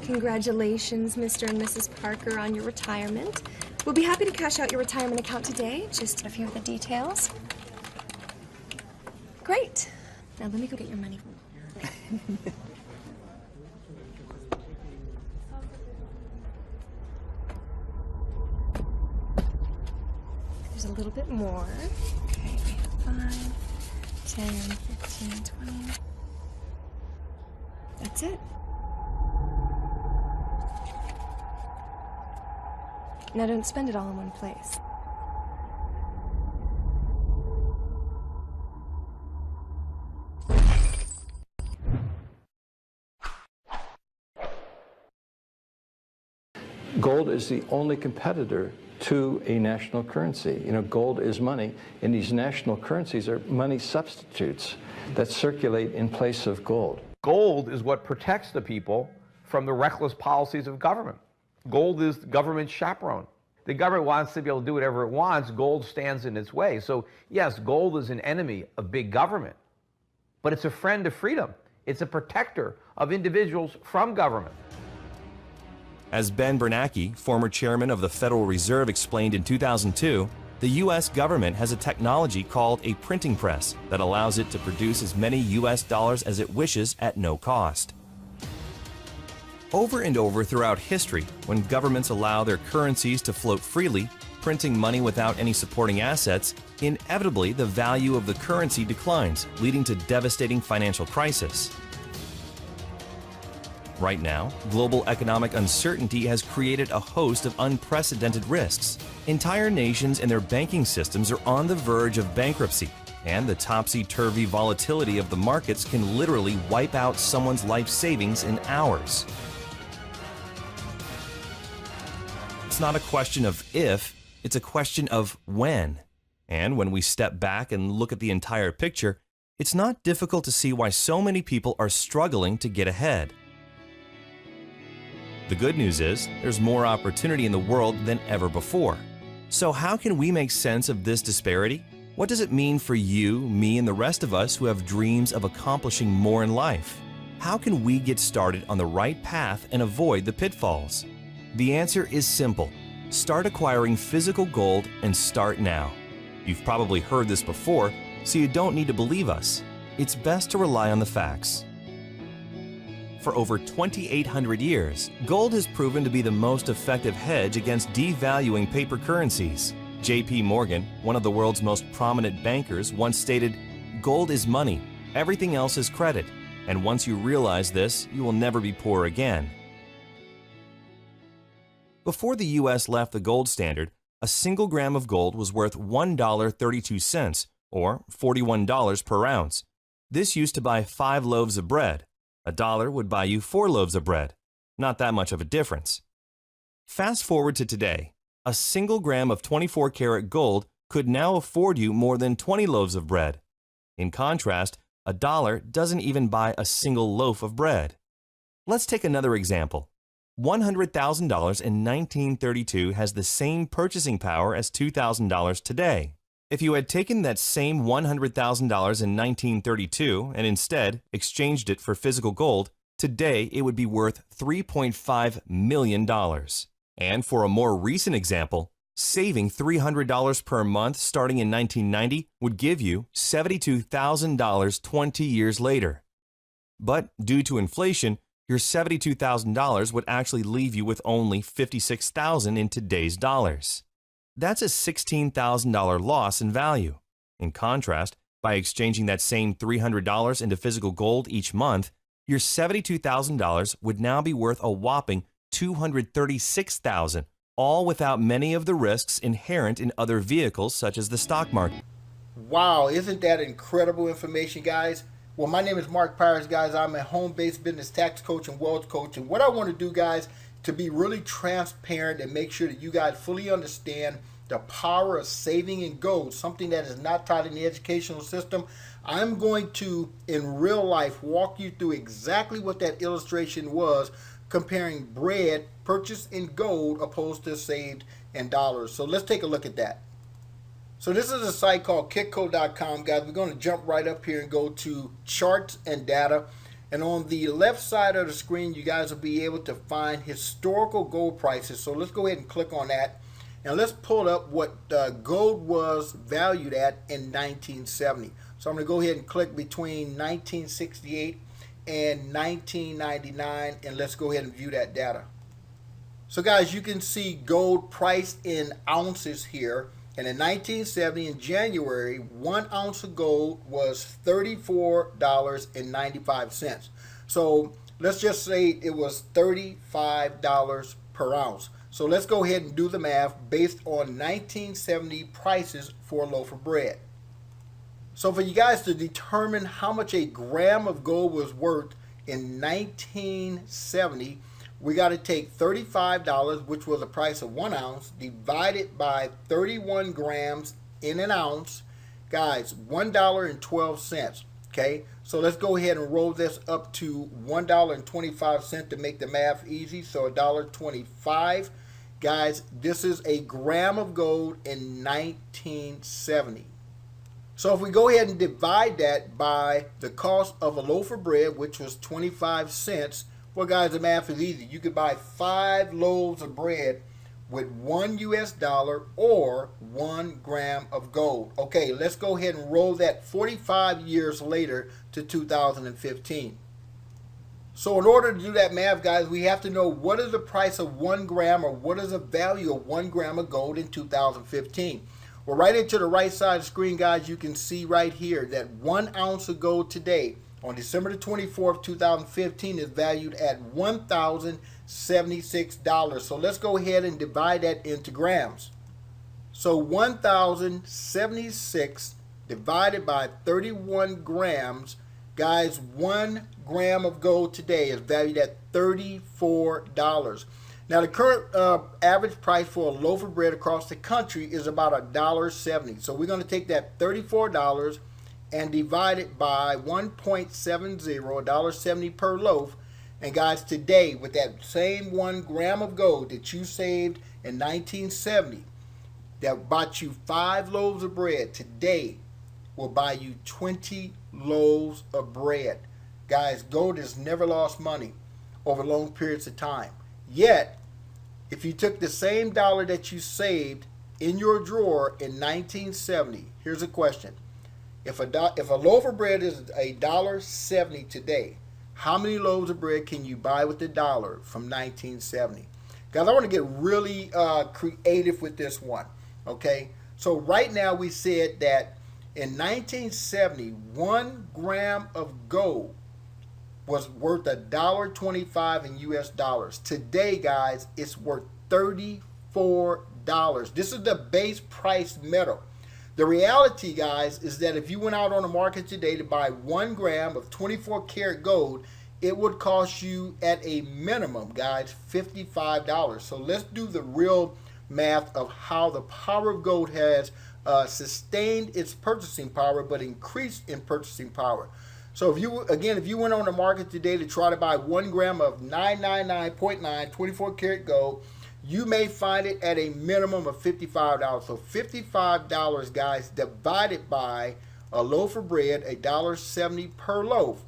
Congratulations, Mr. and Mrs. Parker, on your retirement. We'll be happy to cash out your retirement account today. Just a few of the details. Great. Now let me go get your money. There's a little bit more. Okay, we have 5, 10, 15, 20. That's it. Now don't spend it all in one place. Gold is the only competitor to a national currency. You know, gold is money, and these national currencies are money substitutes that circulate in place of gold. Gold is what protects the people from the reckless policies of government. Gold is the government's chaperone. The government wants to be able to do whatever it wants. Gold stands in its way. So yes, gold is an enemy of big government, but it's a friend of freedom. It's a protector of individuals from government. As Ben Bernanke, former chairman of the Federal Reserve, explained in 2002, the U.S. government has a technology called a printing press that allows it to produce as many U.S. dollars as it wishes at no cost. Over and over throughout history, when governments allow their currencies to float freely, printing money without any supporting assets, inevitably the value of the currency declines, leading to devastating financial crisis. Right now, global economic uncertainty has created a host of unprecedented risks. Entire nations and their banking systems are on the verge of bankruptcy, and the topsy-turvy volatility of the markets can literally wipe out someone's life savings in hours. It's not a question of if, it's a question of when. And when we step back and look at the entire picture, it's not difficult to see why so many people are struggling to get ahead. The good news is, there's more opportunity in the world than ever before. So how can we make sense of this disparity? What does it mean for you, me, and the rest of us who have dreams of accomplishing more in life? How can we get started on the right path and avoid the pitfalls? The answer is simple. Start acquiring physical gold and start now. You've probably heard this before, so you don't need to believe us. It's best to rely on the facts. For over 2,800 years, gold has proven to be the most effective hedge against devaluing paper currencies. J.P. Morgan, one of the world's most prominent bankers, once stated, "Gold is money, everything else is credit, and once you realize this, you will never be poor again." Before the U.S. left the gold standard, a single gram of gold was worth $1.32, or $41 per ounce. This used to buy 5 loaves of bread. $1 would buy you 4 loaves of bread. Not that much of a difference. Fast forward to today. A single gram of 24-karat gold could now afford you more than 20 loaves of bread. In contrast, $1 doesn't even buy a single loaf of bread. Let's take another example. $100,000 in 1932 has the same purchasing power as $2,000 today. If you had taken that same $100,000 in 1932 and instead exchanged it for physical gold, today it would be worth $3.5 million. And for a more recent example, saving $300 per month starting in 1990 would give you $72,000 20 years later. But due to inflation, your $72,000 would actually leave you with only $56,000 in today's dollars. That's a $16,000 loss in value. In contrast, by exchanging that same $300 into physical gold each month, your $72,000 would now be worth a whopping $236,000, all without many of the risks inherent in other vehicles such as the stock market. Wow, isn't that incredible information, guys? Well, my name is Mark Pires, guys. I'm a home-based business tax coach and wealth coach. And what I want to do, guys, to be really transparent and make sure that you guys fully understand the power of saving in gold, something that is not taught in the educational system. I'm going to, in real life, walk you through exactly what that illustration was, comparing bread purchased in gold opposed to saved in dollars. So let's take a look at that. So this is a site called kitco.com, guys. We're going to jump right up here and go to charts and data. And on the left side of the screen, you guys will be able to find historical gold prices. So let's go ahead and click on that. And let's pull up what gold was valued at in 1970. So I'm going to go ahead and click between 1968 and 1999, and let's go ahead and view that data. So guys, you can see gold priced in ounces here. And in 1970, in January, 1 ounce of gold was $34.95. So let's just say it was $35 per ounce. So let's go ahead and do the math based on 1970 prices for a loaf of bread. So for you guys to determine how much a gram of gold was worth in 1970, we got to take $35, which was the price of 1 ounce, divided by 31 grams in an ounce. Guys, $1.12. Okay, so let's go ahead and roll this up to $1.25 to make the math easy. So $1.25. Guys, this is a gram of gold in 1970. So if we go ahead and divide that by the cost of a loaf of bread, which was 25 cents, well guys, the math is easy. You could buy 5 loaves of bread with $1 US or 1 gram of gold. Okay, let's go ahead and roll that 45 years later to 2015. So in order to do that math, guys, we have to know what is the price of 1 gram, or what is the value of 1 gram of gold in 2015. Well, right into the right side of the screen, guys, you can see right here that 1 ounce of gold today on December the 24th, 2015 is valued at $1,076. So let's go ahead and divide that into grams. So 1,076 divided by 31 grams, guys, 1 gram of gold today is valued at $34. Now the current average price for a loaf of bread across the country is about $1.70. So we're going to take that $34 and divide it by 1.70, $1.70 per loaf. And guys, today with that same 1 gram of gold that you saved in 1970, that bought you 5 loaves of bread, today will buy you 20 loaves of bread. Guys, gold has never lost money over long periods of time. Yet, if you took the same dollar that you saved in your drawer in 1970, here's a question. If a loaf of bread is $1.70 today, how many loaves of bread can you buy with $1 from 1970? Guys, I want to get really creative with this one. Okay, so right now we said that in 1970, 1 gram of gold was worth $1.25 in US dollars. Today, guys, it's worth $34. This is the base price metal. The reality, guys, is that if you went out on the market today to buy 1 gram of 24 karat gold, it would cost you at a minimum, guys, $55. So let's do the real math of how the power of gold has sustained its purchasing power but increased in purchasing power. So if you went on the market today to try to buy 1 gram of 999.9 24 karat gold, you may find it at a minimum of $55. So $55, guys, divided by a loaf of bread, $1.70 per loaf.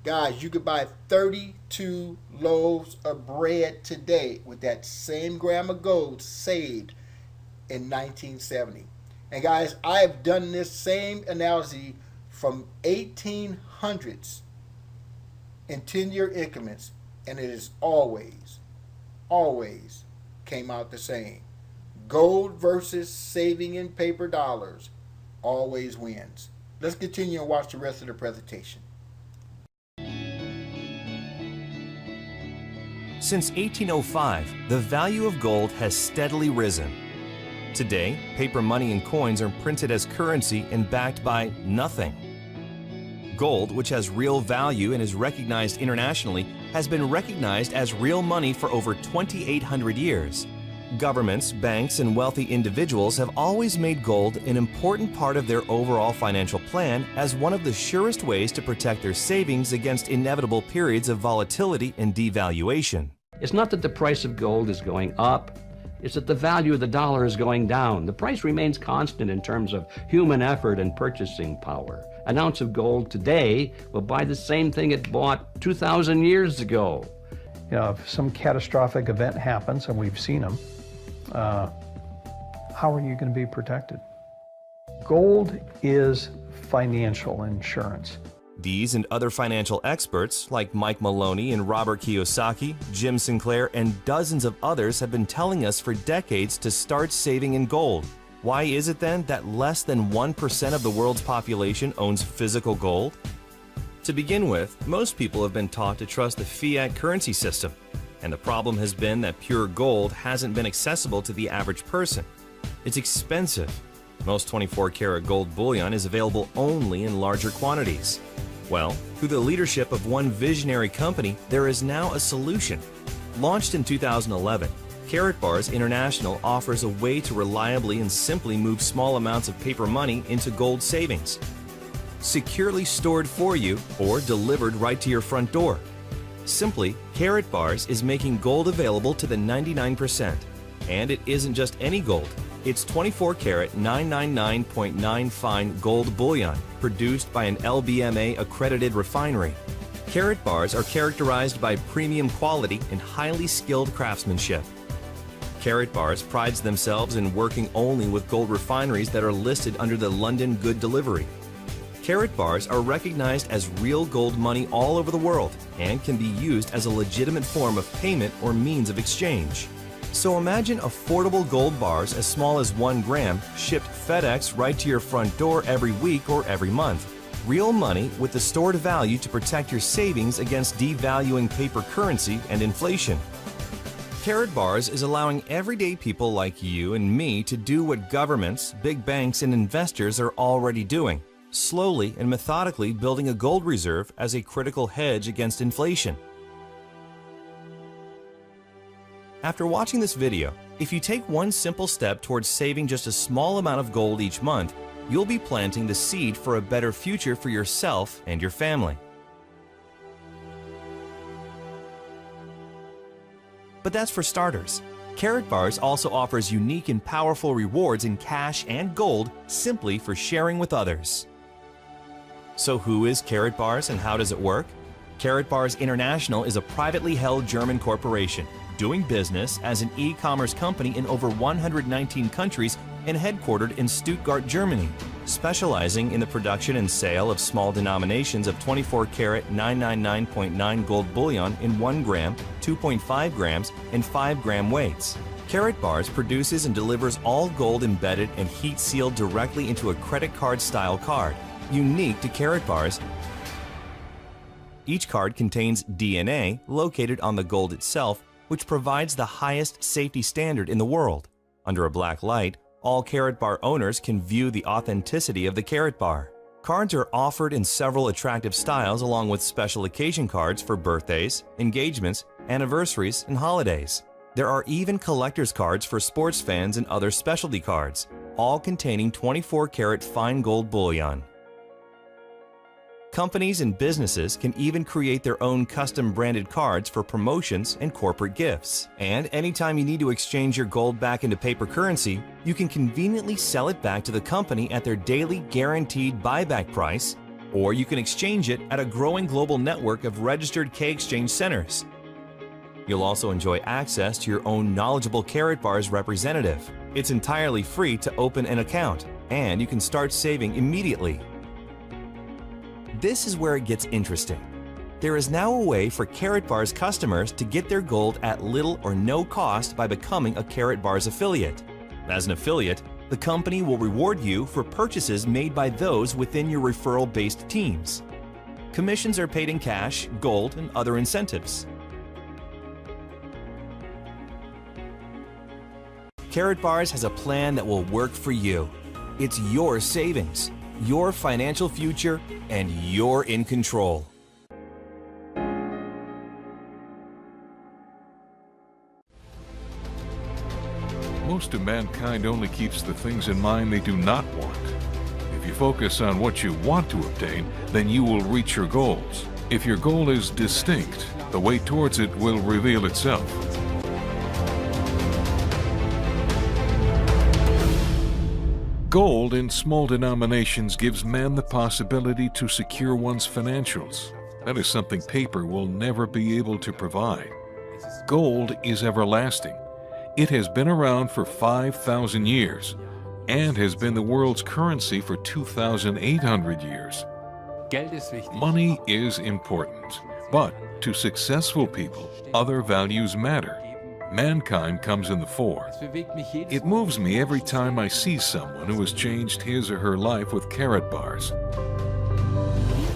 Guys, you could buy 32 loaves of bread today with that same gram of gold saved in 1970. And guys, I have done this same analogy from 1800s in 10-year increments, and it is always came out the same. Gold versus saving in paper dollars always wins. Let's continue and watch the rest of the presentation. Since 1805, the value of gold has steadily risen. Today, paper money and coins are printed as currency and backed by nothing. Gold, which has real value and is recognized internationally, has been recognized as real money for over 2,800 years. Governments, banks, and wealthy individuals have always made gold an important part of their overall financial plan as one of the surest ways to protect their savings against inevitable periods of volatility and devaluation. It's not that the price of gold is going up is that the value of the dollar is going down. The price remains constant in terms of human effort and purchasing power. An ounce of gold today will buy the same thing it bought 2,000 years ago. You know, if some catastrophic event happens, and we've seen them, how are you going to be protected? Gold is financial insurance. These and other financial experts, like Mike Maloney and Robert Kiyosaki, Jim Sinclair, and dozens of others have been telling us for decades to start saving in gold. Why is it then that less than 1% of the world's population owns physical gold? To begin with, most people have been taught to trust the fiat currency system, and the problem has been that pure gold hasn't been accessible to the average person. It's expensive. Most 24-karat gold bullion is available only in larger quantities. Well, through the leadership of one visionary company, there is now a solution. Launched in 2011, Carat Bars International offers a way to reliably and simply move small amounts of paper money into gold savings. Securely stored for you or delivered right to your front door. Simply, Carat Bars is making gold available to the 99%. And it isn't just any gold. It's 24-karat 999.9 fine gold bullion produced by an LBMA accredited refinery. Carat Bars are characterized by premium quality and highly skilled craftsmanship. Carat Bars prides themselves in working only with gold refineries that are listed under the London Good Delivery. Carat Bars are recognized as real gold money all over the world and can be used as a legitimate form of payment or means of exchange. So imagine affordable gold bars as small as 1 gram shipped FedEx right to your front door every week or every month. Real money with the stored value to protect your savings against devaluing paper currency and inflation. Carat Bars is allowing everyday people like you and me to do what governments, big banks, and investors are already doing, slowly and methodically building a gold reserve as a critical hedge against inflation. After watching this video, if you take one simple step towards saving just a small amount of gold each month, you'll be planting the seed for a better future for yourself and your family. But that's for starters. Carat Bars also offers unique and powerful rewards in cash and gold simply for sharing with others. So who is Carat Bars and how does it work? Carat Bars International is a privately held German corporation doing business as an e-commerce company in over 119 countries and headquartered in Stuttgart, Germany, specializing in the production and sale of small denominations of 24-karat 999.9 gold bullion in 1 gram, 2.5 grams, and 5-gram weights. Carat Bars produces and delivers all gold embedded and heat-sealed directly into a credit card-style card, unique to Carat Bars. Each card contains DNA located on the gold itself, which provides the highest safety standard in the world. Under a black light, all Carat Bar owners can view the authenticity of the Carat Bar. Cards are offered in several attractive styles along with special occasion cards for birthdays, engagements, anniversaries, and holidays. There are even collector's cards for sports fans and other specialty cards, all containing 24-karat fine gold bullion. Companies and businesses can even create their own custom branded cards for promotions and corporate gifts. And anytime you need to exchange your gold back into paper currency, you can conveniently sell it back to the company at their daily guaranteed buyback price, or you can exchange it at a growing global network of registered K-Exchange centers. You'll also enjoy access to your own knowledgeable Carat Bars representative. It's entirely free to open an account, and you can start saving immediately. This is where it gets interesting. There is now a way for Carat Bars customers to get their gold at little or no cost by becoming a Carat Bars affiliate. As an affiliate, the company will reward you for purchases made by those within your referral-based teams. Commissions are paid in cash, gold, and other incentives. Carat Bars has a plan that will work for you. It's your savings, your financial future, and you're in control. Most of mankind only keeps the things in mind they do not want. If you focus on what you want to obtain, then you will reach your goals. If your goal is distinct, the way towards it will reveal itself. Gold in small denominations gives man the possibility to secure one's financials. That is something paper will never be able to provide. Gold is everlasting. It has been around for 5,000 years and has been the world's currency for 2,800 years. Money is important, but to successful people, other values matter. Mankind comes in the fore. It moves me every time I see someone who has changed his or her life with carrot bars.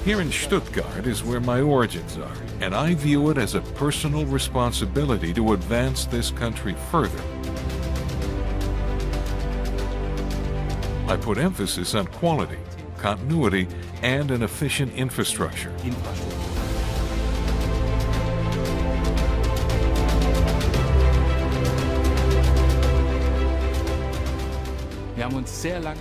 Here in Stuttgart is where my origins are, and I view it as a personal responsibility to advance this country further. I put emphasis on quality, continuity, and an efficient infrastructure.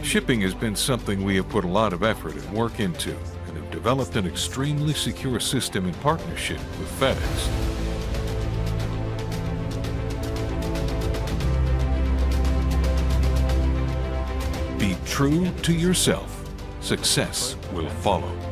Shipping has been something we have put a lot of effort and work into, and have developed an extremely secure system in partnership with FedEx. Be true to yourself. Success will follow.